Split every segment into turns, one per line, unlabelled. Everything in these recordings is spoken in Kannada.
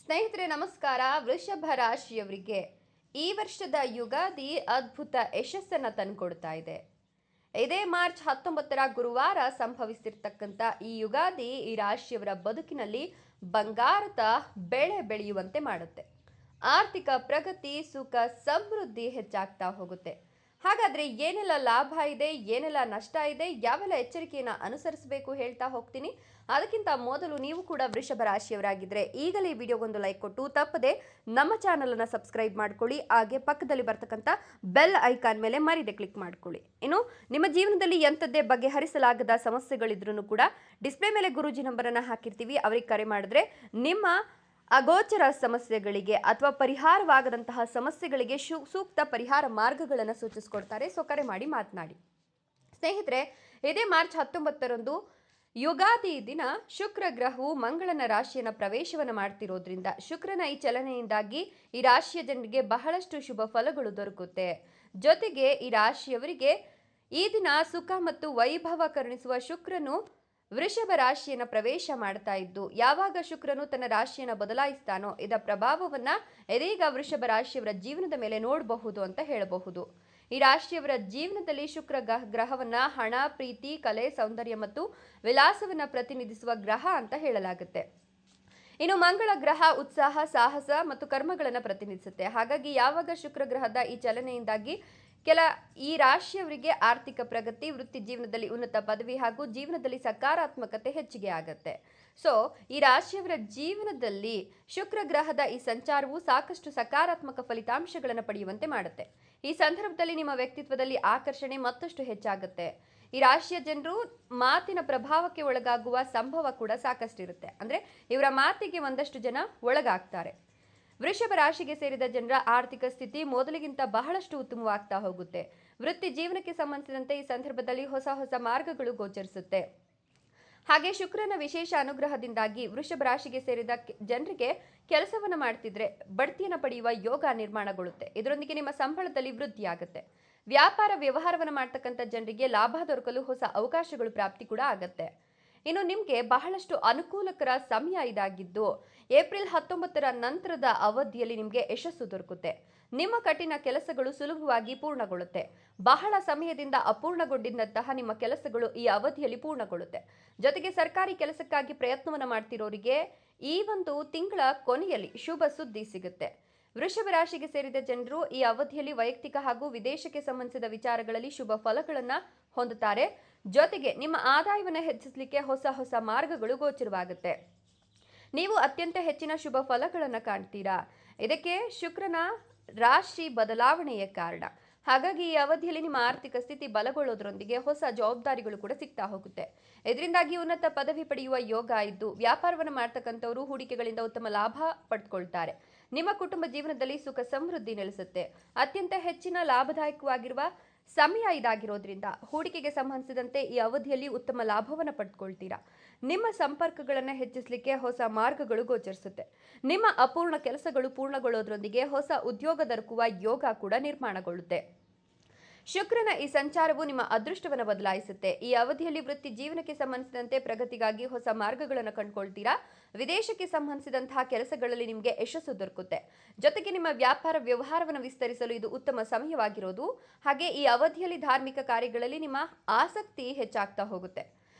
ಸ್ನೇಹಿತರೆ ನಮಸ್ಕಾರ. ವೃಷಭ ರಾಶಿಯವರಿಗೆ ಈ ವರ್ಷದ ಯುಗಾದಿ ಅದ್ಭುತ ಯಶಸ್ಸನ್ನ ತಂದುಕೊಡ್ತಾ ಇದೆ. ಇದೇ ಮಾರ್ಚ್ 19ರ ಗುರುವಾರ ಸಂಭವಿಸಿರ್ತಕ್ಕಂಥ ಈ ಯುಗಾದಿ ಈ ರಾಶಿಯವರ ಬದುಕಿನಲ್ಲಿ ಬಂಗಾರದ ಬೆಳೆ ಬೆಳೆಯುವಂತೆ ಮಾಡುತ್ತೆ. ಆರ್ಥಿಕ ಪ್ರಗತಿ, ಸುಖ, ಸಮೃದ್ಧಿ ಹೆಚ್ಚಾಗ್ತಾ ಹೋಗುತ್ತೆ. ಹಾಗಾದ್ರೆ ಏನೆಲ್ಲ ಲಾಭ ಇದೆ, ಏನೆಲ್ಲ ನಷ್ಟ ಇದೆ, ಯಾವೆಲ್ಲ ಎಚ್ಚರಿಕೆಯನ್ನು ಅನುಸರಿಸಬೇಕು ಹೇಳ್ತಾ ಹೋಗ್ತೀನಿ. ಅದಕ್ಕಿಂತ ಮೊದಲು ನೀವು ಕೂಡ ವೃಷಭ ರಾಶಿಯವರಾಗಿದ್ರೆ ಈಗಲೇ ವಿಡಿಯೋಗೊಂದು ಲೈಕ್ ಕೊಟ್ಟು ತಪ್ಪದೆ ನಮ್ಮ ಚಾನಲ್ ಅನ್ನು ಸಬ್ಸ್ಕ್ರೈಬ್ ಮಾಡ್ಕೊಳ್ಳಿ. ಹಾಗೆ ಪಕ್ಕದಲ್ಲಿ ಬರ್ತಕ್ಕಂಥ ಬೆಲ್ ಐಕಾನ್ ಮೇಲೆ ಮರಿದೆ ಕ್ಲಿಕ್ ಮಾಡ್ಕೊಳ್ಳಿ. ಇನ್ನು ನಿಮ್ಮ ಜೀವನದಲ್ಲಿ ಎಂಥದ್ದೇ ಬಗೆಹರಿಸಲಾಗದ ಸಮಸ್ಯೆಗಳಿದ್ರೂ ಕೂಡ ಡಿಸ್ಪ್ಲೇ ಮೇಲೆ ಗುರೂಜಿ ನಂಬರನ್ನು ಹಾಕಿರ್ತೀವಿ. ಅವರಿಗೆ ಕರೆ ಮಾಡಿದ್ರೆ ನಿಮ್ಮ ಅಗೋಚರ ಸಮಸ್ಯೆಗಳಿಗೆ ಅಥವಾ ಪರಿಹಾರವಾಗದಂತಹ ಸಮಸ್ಯೆಗಳಿಗೆ ಸೂಕ್ತ ಪರಿಹಾರ ಮಾರ್ಗಗಳನ್ನು ಸೂಚಿಸಿಕೊಡ್ತಾರೆ. ಸೊ ಕರೆ ಮಾಡಿ ಮಾತನಾಡಿ. ಸ್ನೇಹಿತರೆ, ಇದೇ ಮಾರ್ಚ್ 19ರಂದು ಯುಗಾದಿ ದಿನ ಶುಕ್ರ ಗ್ರಹವು ಮಂಗಳನ ರಾಶಿಯನ್ನು ಪ್ರವೇಶವನ್ನು ಮಾಡ್ತಿರೋದ್ರಿಂದ ಶುಕ್ರನ ಈ ಚಲನೆಯಿಂದಾಗಿ ಈ ರಾಶಿಯ ಜನರಿಗೆ ಬಹಳಷ್ಟು ಶುಭ ಫಲಗಳು ದೊರಕುತ್ತೆ. ಜೊತೆಗೆ ಈ ರಾಶಿಯವರಿಗೆ ಈ ದಿನ ಸುಖ ಮತ್ತು ವೈಭವ ಕರುಣಿಸುವ ಶುಕ್ರನು ವೃಷಭ ರಾಶಿಯನ್ನು ಪ್ರವೇಶ ಮಾಡ್ತಾ ಇದ್ದು, ಯಾವಾಗ ಶುಕ್ರನು ತನ್ನ ರಾಶಿಯನ್ನು ಬದಲಾಯಿಸ್ತಾನೋ ಇದರ ಪ್ರಭಾವವನ್ನ ಇದೀಗ ವೃಷಭ ರಾಶಿಯವರ ಜೀವನದ ಮೇಲೆ ನೋಡಬಹುದು ಅಂತ ಹೇಳಬಹುದು. ಈ ರಾಶಿಯವರ ಜೀವನದಲ್ಲಿ ಶುಕ್ರ ಗ್ರಹವನ್ನ ಹಣ, ಪ್ರೀತಿ, ಕಲೆ, ಸೌಂದರ್ಯ ಮತ್ತು ವಿಲಾಸವನ್ನ ಪ್ರತಿನಿಧಿಸುವ ಗ್ರಹ ಅಂತ ಹೇಳಲಾಗುತ್ತೆ. ಇನ್ನು ಮಂಗಳ ಗ್ರಹ ಉತ್ಸಾಹ, ಸಾಹಸ ಮತ್ತು ಕರ್ಮಗಳನ್ನು ಪ್ರತಿನಿಧಿಸುತ್ತೆ. ಹಾಗಾಗಿ ಯಾವಾಗ ಶುಕ್ರ ಗ್ರಹದ ಈ ಚಲನೆಯಿಂದಾಗಿ ಈ ರಾಶಿಯವರಿಗೆ ಆರ್ಥಿಕ ಪ್ರಗತಿ, ವೃತ್ತಿ ಜೀವನದಲ್ಲಿ ಉನ್ನತ ಪದವಿ ಹಾಗೂ ಜೀವನದಲ್ಲಿ ಸಕಾರಾತ್ಮಕತೆ ಹೆಚ್ಚಿಗೆ ಆಗುತ್ತೆ. ಸೊ ಈ ರಾಶಿಯವರ ಜೀವನದಲ್ಲಿ ಶುಕ್ರ ಗ್ರಹದ ಈ ಸಂಚಾರವು ಸಾಕಷ್ಟು ಸಕಾರಾತ್ಮಕ ಫಲಿತಾಂಶಗಳನ್ನು ಪಡೆಯುವಂತೆ ಮಾಡುತ್ತೆ. ಈ ಸಂದರ್ಭದಲ್ಲಿ ನಿಮ್ಮ ವ್ಯಕ್ತಿತ್ವದಲ್ಲಿ ಆಕರ್ಷಣೆ ಮತ್ತಷ್ಟು ಹೆಚ್ಚಾಗುತ್ತೆ. ಈ ರಾಶಿಯ ಜನರು ಮಾತಿನ ಪ್ರಭಾವಕ್ಕೆ ಒಳಗಾಗುವ ಸಂಭವ ಕೂಡ ಸಾಕಷ್ಟು ಇರುತ್ತೆ. ಅಂದ್ರೆ ಇವರ ಮಾತಿಗೆ ಒಂದಷ್ಟು ಜನ ಒಳಗಾಗ್ತಾರೆ. ವೃಷಭ ರಾಶಿಗೆ ಸೇರಿದ ಜನರ ಆರ್ಥಿಕ ಸ್ಥಿತಿ ಮೊದಲಿಗಿಂತ ಬಹಳಷ್ಟು ಉತ್ತಮವಾಗ್ತಾ ಹೋಗುತ್ತೆ. ವೃತ್ತಿ ಜೀವನಕ್ಕೆ ಸಂಬಂಧಿಸಿದಂತೆ ಈ ಸಂದರ್ಭದಲ್ಲಿ ಹೊಸ ಹೊಸ ಮಾರ್ಗಗಳು ಗೋಚರಿಸುತ್ತೆ. ಹಾಗೆ ಶುಕ್ರನ ವಿಶೇಷ ಅನುಗ್ರಹದಿಂದಾಗಿ ವೃಷಭ ರಾಶಿಗೆ ಸೇರಿದ ಜನರಿಗೆ ಕೆಲಸವನ್ನು ಮಾಡ್ತಿದ್ರೆ ಬಡ್ತಿಯನ್ನು ಪಡೆಯುವ ಯೋಗ ನಿರ್ಮಾಣಗೊಳ್ಳುತ್ತೆ. ಇದರೊಂದಿಗೆ ನಿಮ್ಮ ಸಂಬಳದಲ್ಲಿ ವೃದ್ಧಿಯಾಗುತ್ತೆ. ವ್ಯಾಪಾರ ವ್ಯವಹಾರವನ್ನು ಮಾಡ್ತಕ್ಕಂಥ ಜನರಿಗೆ ಲಾಭ ದೊರಕಲು ಹೊಸ ಅವಕಾಶಗಳು ಪ್ರಾಪ್ತಿ ಕೂಡ ಆಗತ್ತೆ. ಇನ್ನು ನಿಮಗೆ ಬಹಳಷ್ಟು ಅನುಕೂಲಕರ ಸಮಯ ಇದಾಗಿದ್ದು ಏಪ್ರಿಲ್ 19ರ ನಂತರದ ಅವಧಿಯಲ್ಲಿ ನಿಮಗೆ ಯಶಸ್ಸು ದೊರಕುತ್ತೆ. ನಿಮ್ಮ ಕಠಿಣ ಕೆಲಸಗಳು ಸುಲಭವಾಗಿ ಪೂರ್ಣಗೊಳ್ಳುತ್ತೆ. ಬಹಳ ಸಮಯದಿಂದ ಅಪೂರ್ಣಗೊಂಡಿದ್ದಂತಹ ನಿಮ್ಮ ಕೆಲಸಗಳು ಈ ಅವಧಿಯಲ್ಲಿ ಪೂರ್ಣಗೊಳ್ಳುತ್ತೆ. ಜೊತೆಗೆ ಸರ್ಕಾರಿ ಕೆಲಸಕ್ಕಾಗಿ ಪ್ರಯತ್ನವನ್ನು ಮಾಡ್ತಿರೋರಿಗೆ ಈ ಒಂದು ತಿಂಗಳ ಕೊನೆಯಲ್ಲಿ ಶುಭ ಸುದ್ದಿ ಸಿಗುತ್ತೆ. ವೃಷಭ ರಾಶಿಗೆ ಸೇರಿದ ಜನರು ಈ ಅವಧಿಯಲ್ಲಿ ವೈಯಕ್ತಿಕ ಹಾಗೂ ವಿದೇಶಕ್ಕೆ ಸಂಬಂಧಿಸಿದ ವಿಚಾರಗಳಲ್ಲಿ ಶುಭ ಫಲಗಳನ್ನು ಹೊಂದುತ್ತಾರೆ. ಜೊತೆಗೆ ನಿಮ್ಮ ಆದಾಯವನ್ನು ಹೆಚ್ಚಿಸಲಿಕ್ಕೆ ಹೊಸ ಹೊಸ ಮಾರ್ಗಗಳು ಗೋಚರವಾಗುತ್ತೆ. ನೀವು ಅತ್ಯಂತ ಹೆಚ್ಚಿನ ಶುಭ ಫಲಗಳನ್ನು ಕಾಣ್ತೀರಾ. ಇದಕ್ಕೆ ಶುಕ್ರನ ರಾಶಿ ಬದಲಾವಣೆಯ ಕಾರಣ. ಹಾಗಾಗಿ ಈ ಅವಧಿಯಲ್ಲಿ ನಿಮ್ಮ ಆರ್ಥಿಕ ಸ್ಥಿತಿ ಬಲಗೊಳ್ಳೋದ್ರೊಂದಿಗೆ ಹೊಸ ಜವಾಬ್ದಾರಿಗಳು ಕೂಡ ಸಿಗ್ತಾ ಹೋಗುತ್ತೆ. ಇದರಿಂದಾಗಿ ಉನ್ನತ ಪದವಿ ಪಡೆಯುವ ಯೋಗ ಇದ್ದು ವ್ಯಾಪಾರವನ್ನು ಮಾಡ್ತಕ್ಕಂಥವರು ಹೂಡಿಕೆಗಳಿಂದ ಉತ್ತಮ ಲಾಭ ಪಡೆದುಕೊಳ್ತಾರೆ. ನಿಮ್ಮ ಕುಟುಂಬ ಜೀವನದಲ್ಲಿ ಸುಖ ಸಮೃದ್ಧಿ ನೆಲೆಸುತ್ತೆ. ಅತ್ಯಂತ ಹೆಚ್ಚಿನ ಲಾಭದಾಯಕವಾಗಿರುವ ಸಮಯ ಇದಾಗಿರೋದ್ರಿಂದ ಹೂಡಿಕೆಗೆ ಸಂಬಂಧಿಸಿದಂತೆ ಈ ಅವಧಿಯಲ್ಲಿ ಉತ್ತಮ ಲಾಭವನ್ನು ಪಡೆದುಕೊಳ್ತೀರಾ. ನಿಮ್ಮ ಸಂಪರ್ಕಗಳನ್ನು ಹೆಚ್ಚಿಸಲಿಕ್ಕೆ ಹೊಸ ಮಾರ್ಗಗಳು ಗೋಚರಿಸುತ್ತೆ. ನಿಮ್ಮ ಅಪೂರ್ಣ ಕೆಲಸಗಳು ಪೂರ್ಣಗೊಳ್ಳೋದ್ರೊಂದಿಗೆ ಹೊಸ ಉದ್ಯೋಗ ದೊರಕುವ ಯೋಗ ಕೂಡ ನಿರ್ಮಾಣಗೊಳ್ಳುತ್ತೆ. ಶುಕ್ರನ ಈ ಸಂಚಾರವು ನಿಮ್ಮ ಅದೃಷ್ಟವನ್ನು ಬದಲಾಯಿಸುತ್ತೆ. ಈ ಅವಧಿಯಲ್ಲಿ ವೃತ್ತಿ ಜೀವನಕ್ಕೆ ಸಂಬಂಧಿಸಿದಂತೆ ಪ್ರಗತಿಗಾಗಿ ಹೊಸ ಮಾರ್ಗಗಳನ್ನು ಕಂಡುಕೊಳ್ತೀರಾ. ವಿದೇಶಕ್ಕೆ ಸಂಬಂಧಿಸಿದಂತಹ ಕೆಲಸಗಳಲ್ಲಿ ನಿಮಗೆ ಯಶಸ್ಸು ದೊರಕುತ್ತೆ. ಜೊತೆಗೆ ನಿಮ್ಮ ವ್ಯಾಪಾರ ವ್ಯವಹಾರವನ್ನು ವಿಸ್ತರಿಸಲು ಇದು ಉತ್ತಮ ಸಮಯವಾಗಿರೋದು. ಹಾಗೆ ಈ ಅವಧಿಯಲ್ಲಿ ಧಾರ್ಮಿಕ ಕಾರ್ಯಗಳಲ್ಲಿ ನಿಮ್ಮ ಆಸಕ್ತಿ ಹೆಚ್ಚಾಗ್ತಾ ಹೋಗುತ್ತೆ.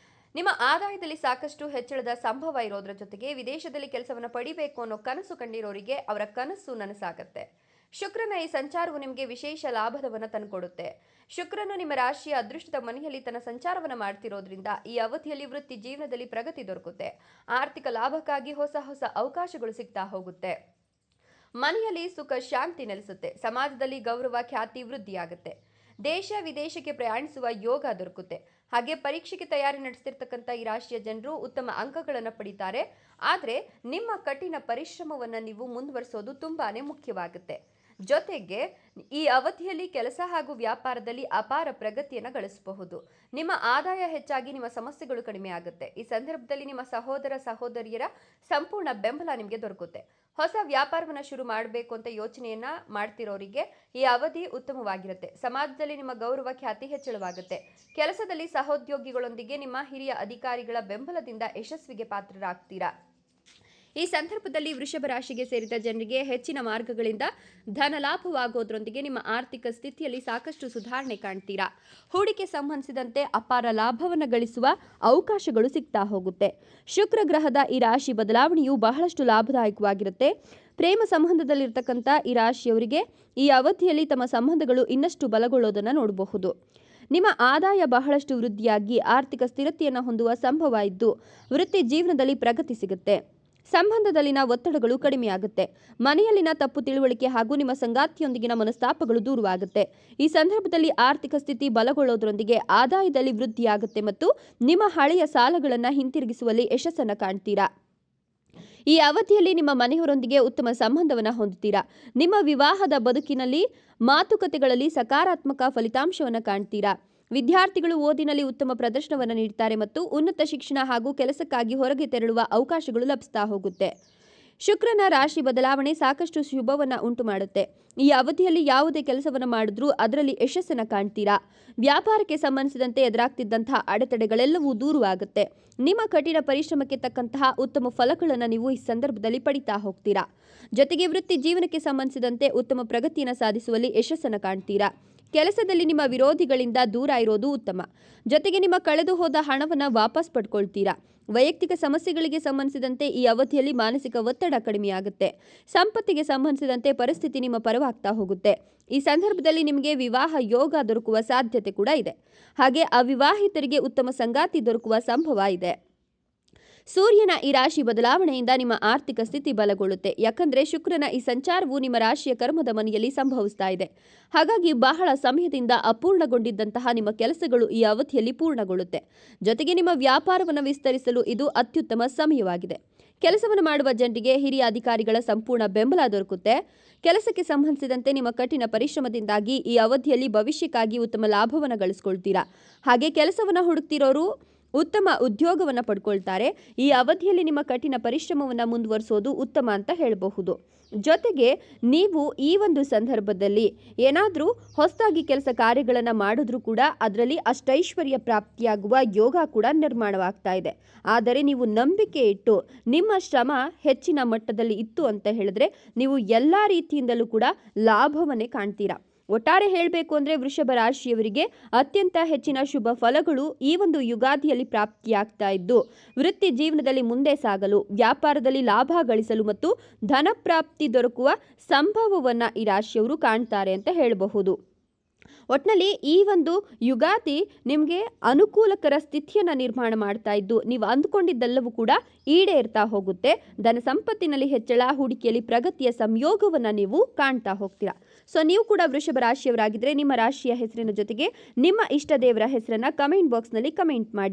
ನಿಮ್ಮ ಆದಾಯದಲ್ಲಿ ಸಾಕಷ್ಟು ಹೆಚ್ಚಳದ ಸಂಭವ ಇರೋದ್ರ ಜೊತೆಗೆ ವಿದೇಶದಲ್ಲಿ ಕೆಲಸವನ್ನು ಪಡಿಬೇಕು ಅನ್ನೋ ಕನಸು ಕಂಡಿರೋರಿಗೆ ಅವರ ಕನಸು ನನಸಾಗತ್ತೆ. ಶುಕ್ರನ ಈ ಸಂಚಾರವು ನಿಮಗೆ ವಿಶೇಷ ಲಾಭವನ್ನು ತಂದುಕೊಡುತ್ತೆ. ಶುಕ್ರನು ನಿಮ್ಮ ರಾಶಿಯ ಅದೃಷ್ಟದ ಮನೆಯಲ್ಲಿ ತನ್ನ ಸಂಚಾರವನ್ನು ಮಾಡ್ತಿರೋದ್ರಿಂದ ಈ ಅವಧಿಯಲ್ಲಿ ವೃತ್ತಿ ಜೀವನದಲ್ಲಿ ಪ್ರಗತಿ ದೊರಕುತ್ತೆ. ಆರ್ಥಿಕ ಲಾಭಕ್ಕಾಗಿ ಹೊಸ ಹೊಸ ಅವಕಾಶಗಳು ಸಿಗ್ತಾ ಹೋಗುತ್ತೆ. ಮನೆಯಲ್ಲಿ ಸುಖ ಶಾಂತಿ ನೆಲೆಸುತ್ತೆ. ಸಮಾಜದಲ್ಲಿ ಗೌರವ, ಖ್ಯಾತಿ ವೃದ್ಧಿಯಾಗುತ್ತೆ. ದೇಶ ವಿದೇಶಕ್ಕೆ ಪ್ರಯಾಣಿಸುವ ಯೋಗ ದೊರಕುತ್ತೆ. ಹಾಗೆ ಪರೀಕ್ಷೆಗೆ ತಯಾರಿ ನಡೆಸ್ತಿರ್ತಕ್ಕಂಥ ಈ ರಾಶಿಯ ಜನರು ಉತ್ತಮ ಅಂಕಗಳನ್ನು ಪಡಿತಾರೆ. ಆದರೆ ನಿಮ್ಮ ಕಠಿಣ ಪರಿಶ್ರಮವನ್ನು ನೀವು ಮುಂದುವರಿಸೋದು ತುಂಬಾನೇ ಮುಖ್ಯವಾಗುತ್ತೆ. ಜೊತೆಗೆ ಈ ಅವಧಿಯಲ್ಲಿ ಕೆಲಸ ಹಾಗೂ ವ್ಯಾಪಾರದಲ್ಲಿ ಅಪಾರ ಪ್ರಗತಿಯನ್ನು ಗಳಿಸಬಹುದು. ನಿಮ್ಮ ಆದಾಯ ಹೆಚ್ಚಾಗಿ ನಿಮ್ಮ ಸಮಸ್ಯೆಗಳು ಕಡಿಮೆ ಆಗುತ್ತೆ. ಈ ಸಂದರ್ಭದಲ್ಲಿ ನಿಮ್ಮ ಸಹೋದರ ಸಹೋದರಿಯರ ಸಂಪೂರ್ಣ ಬೆಂಬಲ ನಿಮಗೆ ದೊರಕುತ್ತೆ. ಹೊಸ ವ್ಯಾಪಾರವನ್ನು ಶುರು ಮಾಡಬೇಕು ಅಂತ ಯೋಚನೆಯನ್ನ ಮಾಡ್ತಿರೋರಿಗೆ ಈ ಅವಧಿ ಉತ್ತಮವಾಗಿರುತ್ತೆ. ಸಮಾಜದಲ್ಲಿ ನಿಮ್ಮ ಗೌರವ, ಖ್ಯಾತಿ ಹೆಚ್ಚಳವಾಗುತ್ತೆ. ಕೆಲಸದಲ್ಲಿ ಸಹೋದ್ಯೋಗಿಗಳೊಂದಿಗೆ ನಿಮ್ಮ ಹಿರಿಯ ಅಧಿಕಾರಿಗಳ ಬೆಂಬಲದಿಂದ ಯಶಸ್ವಿಗೆ ಪಾತ್ರರಾಗ್ತೀರಾ. ಈ ಸಂದರ್ಭದಲ್ಲಿ ವೃಷಭ ರಾಶಿಗೆ ಸೇರಿದ ಜನರಿಗೆ ಹೆಚ್ಚಿನ ಮಾರ್ಗಗಳಿಂದ ಧನ ಲಾಭವಾಗೋದ್ರೊಂದಿಗೆ ನಿಮ್ಮ ಆರ್ಥಿಕ ಸ್ಥಿತಿಯಲ್ಲಿ ಸಾಕಷ್ಟು ಸುಧಾರಣೆ ಕಾಣ್ತೀರಾ. ಹೂಡಿಕೆ ಸಂಬಂಧಿಸಿದಂತೆ ಅಪಾರ ಲಾಭವನ್ನು ಗಳಿಸುವ ಅವಕಾಶಗಳು ಸಿಗ್ತಾ ಹೋಗುತ್ತೆ. ಶುಕ್ರ ಗ್ರಹದ ಈ ರಾಶಿ ಬದಲಾವಣೆಯು ಬಹಳಷ್ಟು ಲಾಭದಾಯಕವಾಗಿರುತ್ತೆ. ಪ್ರೇಮ ಸಂಬಂಧದಲ್ಲಿರ್ತಕ್ಕಂಥ ಈ ರಾಶಿಯವರಿಗೆ ಈ ಅವಧಿಯಲ್ಲಿ ತಮ್ಮ ಸಂಬಂಧಗಳು ಇನ್ನಷ್ಟು ಬಲಗೊಳ್ಳೋದನ್ನು ನೋಡಬಹುದು. ನಿಮ್ಮ ಆದಾಯ ಬಹಳಷ್ಟು ವೃದ್ಧಿಯಾಗಿ ಆರ್ಥಿಕ ಸ್ಥಿರತೆಯನ್ನು ಹೊಂದುವ ಸಂಭವ ಇದ್ದು ವೃತ್ತಿ ಜೀವನದಲ್ಲಿ ಪ್ರಗತಿ ಸಿಗುತ್ತೆ. ಸಂಬಂಧದಲ್ಲಿನ ಒತ್ತಡಗಳು ಕಡಿಮೆಯಾಗುತ್ತೆ. ಮನೆಯಲ್ಲಿನ ತಪ್ಪು ತಿಳುವಳಿಕೆ ಹಾಗೂ ನಿಮ್ಮ ಸಂಗಾತಿಯೊಂದಿಗಿನ ಮನಸ್ತಾಪಗಳು ದೂರವಾಗುತ್ತೆ. ಈ ಸಂದರ್ಭದಲ್ಲಿ ಆರ್ಥಿಕ ಸ್ಥಿತಿ ಬಲಗೊಳ್ಳೋದ್ರೊಂದಿಗೆ ಆದಾಯದಲ್ಲಿ ವೃದ್ಧಿಯಾಗುತ್ತೆ ಮತ್ತು ನಿಮ್ಮ ಹಳೆಯ ಸಾಲಗಳನ್ನು ಹಿಂತಿರುಗಿಸುವಲ್ಲಿ ಯಶಸ್ಸನ್ನು ಕಾಣ್ತೀರಾ. ಈ ಅವಧಿಯಲ್ಲಿ ನಿಮ್ಮ ಮನೆಯವರೊಂದಿಗೆ ಉತ್ತಮ ಸಂಬಂಧವನ್ನು ಹೊಂದುತ್ತೀರಾ. ನಿಮ್ಮ ವಿವಾಹದ ಬದುಕಿನಲ್ಲಿ ಮಾತುಕತೆಗಳಲ್ಲಿ ಸಕಾರಾತ್ಮಕ ಫಲಿತಾಂಶವನ್ನು ಕಾಣ್ತೀರಾ. ವಿದ್ಯಾರ್ಥಿಗಳು ಓದಿನಲ್ಲಿ ಉತ್ತಮ ಪ್ರದರ್ಶನವನ್ನು ನೀಡುತ್ತಾರೆ ಮತ್ತು ಉನ್ನತ ಶಿಕ್ಷಣ ಹಾಗೂ ಕೆಲಸಕ್ಕಾಗಿ ಹೊರಗೆ ತೆರಳುವ ಅವಕಾಶಗಳು ಲಭಿಸ್ತಾ ಹೋಗುತ್ತೆ. ಶುಕ್ರನ ರಾಶಿ ಬದಲಾವಣೆ ಸಾಕಷ್ಟು ಶುಭವನ್ನು ಉಂಟು ಮಾಡುತ್ತೆ. ಈ ಅವಧಿಯಲ್ಲಿ ಯಾವುದೇ ಕೆಲಸವನ್ನು ಮಾಡಿದ್ರೂ ಅದರಲ್ಲಿ ಯಶಸ್ಸನ್ನು ಕಾಣ್ತೀರಾ. ವ್ಯಾಪಾರಕ್ಕೆ ಸಂಬಂಧಿಸಿದಂತೆ ಎದುರಾಗ್ತಿದ್ದಂತಹ ಅಡೆತಡೆಗಳೆಲ್ಲವೂ ದೂರವಾಗುತ್ತೆ. ನಿಮ್ಮ ಕಠಿಣ ಪರಿಶ್ರಮಕ್ಕೆ ತಕ್ಕಂತಹ ಉತ್ತಮ ಫಲಗಳನ್ನು ನೀವು ಈ ಸಂದರ್ಭದಲ್ಲಿ ಪಡಿತಾ ಹೋಗ್ತೀರಾ. ಜೊತೆಗೆ ವೃತ್ತಿ ಜೀವನಕ್ಕೆ ಸಂಬಂಧಿಸಿದಂತೆ ಉತ್ತಮ ಪ್ರಗತಿಯನ್ನು ಸಾಧಿಸುವಲ್ಲಿ ಯಶಸ್ಸನ್ನು ಕಾಣ್ತೀರಾ. ಕೆಲಸದಲ್ಲಿ ನಿಮ್ಮ ವಿರೋಧಿಗಳಿಂದ ದೂರ ಇರೋದು ಉತ್ತಮ. ಜೊತೆಗೆ ನಿಮ್ಮ ಕಳೆದು ಹೋದ ಹಣವನ್ನು ವಾಪಸ್ ಪಡ್ಕೊಳ್ತೀರಾ. ವೈಯಕ್ತಿಕ ಸಮಸ್ಯೆಗಳಿಗೆ ಸಂಬಂಧಿಸಿದಂತೆ ಈ ಅವಧಿಯಲ್ಲಿ ಮಾನಸಿಕ ಒತ್ತಡ ಕಡಿಮೆಯಾಗುತ್ತೆ. ಸಂಪತ್ತಿಗೆ ಸಂಬಂಧಿಸಿದಂತೆ ಪರಿಸ್ಥಿತಿ ನಿಮ್ಮ ಪರವಾಗ್ತಾ ಹೋಗುತ್ತೆ. ಈ ಸಂದರ್ಭದಲ್ಲಿ ನಿಮಗೆ ವಿವಾಹ ಯೋಗ ದೊರಕುವ ಸಾಧ್ಯತೆ ಕೂಡ ಇದೆ. ಹಾಗೆ ಅವಿವಾಹಿತರಿಗೆ ಉತ್ತಮ ಸಂಗಾತಿ ದೊರಕುವ ಸಂಭವ ಇದೆ. ಸೂರ್ಯನ ಈ ರಾಶಿ ಬದಲಾವಣೆಯಿಂದ ನಿಮ್ಮ ಆರ್ಥಿಕ ಸ್ಥಿತಿ ಬಲಗೊಳ್ಳುತ್ತೆ. ಯಾಕಂದ್ರೆ ಶುಕ್ರನ ಈ ಸಂಚಾರವು ನಿಮ್ಮ ರಾಶಿಯ ಕರ್ಮದ ಮನೆಯಲ್ಲಿ ಸಂಭವಿಸ್ತಾ ಇದೆ. ಹಾಗಾಗಿ ಬಹಳ ಸಮಯದಿಂದ ಅಪೂರ್ಣಗೊಂಡಿದ್ದಂತಹ ನಿಮ್ಮ ಕೆಲಸಗಳು ಈ ಅವಧಿಯಲ್ಲಿ ಪೂರ್ಣಗೊಳ್ಳುತ್ತೆ. ಜೊತೆಗೆ ನಿಮ್ಮ ವ್ಯಾಪಾರವನ್ನು ವಿಸ್ತರಿಸಲು ಇದು ಅತ್ಯುತ್ತಮ ಸಮಯವಾಗಿದೆ. ಕೆಲಸವನ್ನು ಮಾಡುವ ಜನರಿಗೆ ಹಿರಿಯ ಅಧಿಕಾರಿಗಳ ಸಂಪೂರ್ಣ ಬೆಂಬಲ ದೊರಕುತ್ತೆ. ಕೆಲಸಕ್ಕೆ ಸಂಬಂಧಿಸಿದಂತೆ ನಿಮ್ಮ ಕಠಿಣ ಪರಿಶ್ರಮದಿಂದಾಗಿ ಈ ಅವಧಿಯಲ್ಲಿ ಭವಿಷ್ಯಕ್ಕಾಗಿ ಉತ್ತಮ ಲಾಭವನ್ನು ಗಳಿಸ್ಕೊಳ್ತೀರಾ. ಹಾಗೆ ಕೆಲಸವನ್ನು ಹುಡುಕ್ತಿರೋರು ಉತ್ತಮ ಉದ್ಯೋಗವನ್ನು ಪಡ್ಕೊಳ್ತಾರೆ. ಈ ಅವಧಿಯಲ್ಲಿ ನಿಮ್ಮ ಕಠಿಣ ಪರಿಶ್ರಮವನ್ನು ಮುಂದುವರಿಸೋದು ಉತ್ತಮ ಅಂತ ಹೇಳಬಹುದು. ಜೊತೆಗೆ ನೀವು ಈ ಒಂದು ಸಂದರ್ಭದಲ್ಲಿ ಏನಾದರೂ ಹೊಸದಾಗಿ ಕೆಲಸ ಕಾರ್ಯಗಳನ್ನು ಮಾಡಿದ್ರೂ ಕೂಡ ಅದರಲ್ಲಿ ಅಷ್ಟೈಶ್ವರ್ಯ ಪ್ರಾಪ್ತಿಯಾಗುವ ಯೋಗ ಕೂಡ ನಿರ್ಮಾಣವಾಗ್ತಾ ಇದೆ. ಆದರೆ ನೀವು ನಂಬಿಕೆ ಇಟ್ಟು ನಿಮ್ಮ ಶ್ರಮ ಹೆಚ್ಚಿನ ಮಟ್ಟದಲ್ಲಿ ಇತ್ತು ಅಂತ ಹೇಳಿದ್ರೆ ನೀವು ಎಲ್ಲ ರೀತಿಯಿಂದಲೂ ಕೂಡ ಲಾಭವನ್ನೇ ಕಾಣ್ತೀರಾ. ಒಟ್ಟಾರೆ ಹೇಳಬೇಕು ಅಂದರೆ ವೃಷಭ ರಾಶಿಯವರಿಗೆ ಅತ್ಯಂತ ಹೆಚ್ಚಿನ ಶುಭ ಫಲಗಳು ಈ ಒಂದು ಯುಗಾದಿಯಲ್ಲಿ ಪ್ರಾಪ್ತಿಯಾಗ್ತಾ ಇದ್ದು ವೃತ್ತಿ ಜೀವನದಲ್ಲಿ ಮುಂದೆ ಸಾಗಲು, ವ್ಯಾಪಾರದಲ್ಲಿ ಲಾಭ ಗಳಿಸಲು ಮತ್ತು ಧನ ಪ್ರಾಪ್ತಿ ದೊರಕುವ ಸಂಭವವನ್ನು ಈ ರಾಶಿಯವರು ಕಾಣ್ತಾರೆ ಅಂತ ಹೇಳಬಹುದು. ಒಟ್ಟಿನಲ್ಲಿ ಈ ಒಂದು ಯುಗಾದಿ ನಿಮಗೆ ಅನುಕೂಲಕರ ಸ್ಥಿತಿಯನ್ನು ನಿರ್ಮಾಣ ಮಾಡ್ತಾ ಇದ್ದು ನೀವು ಅಂದುಕೊಂಡಿದ್ದೆಲ್ಲವೂ ಕೂಡ ಈಡೇರ್ತಾ ಹೋಗುತ್ತೆ. ಧನ ಸಂಪತ್ತಿನಲ್ಲಿ ಹೆಚ್ಚಳ, ಹೂಡಿಕೆಯಲ್ಲಿ ಪ್ರಗತಿಯ ಸಂಯೋಗವನ್ನು ನೀವು ಕಾಣ್ತಾ ಹೋಗ್ತೀರಾ. ಸೊ ನೀವು ಕೂಡ ವೃಷಭ ರಾಶಿಯವರಾಗಿದ್ದರೆ ನಿಮ್ಮ ರಾಶಿಯ ಹೆಸರಿನ ಜೊತೆಗೆ ನಿಮ್ಮ ಇಷ್ಟ ದೇವರ ಹೆಸರನ್ನು ಕಮೆಂಟ್ ಬಾಕ್ಸ್ನಲ್ಲಿ ಕಮೆಂಟ್ ಮಾಡಿ.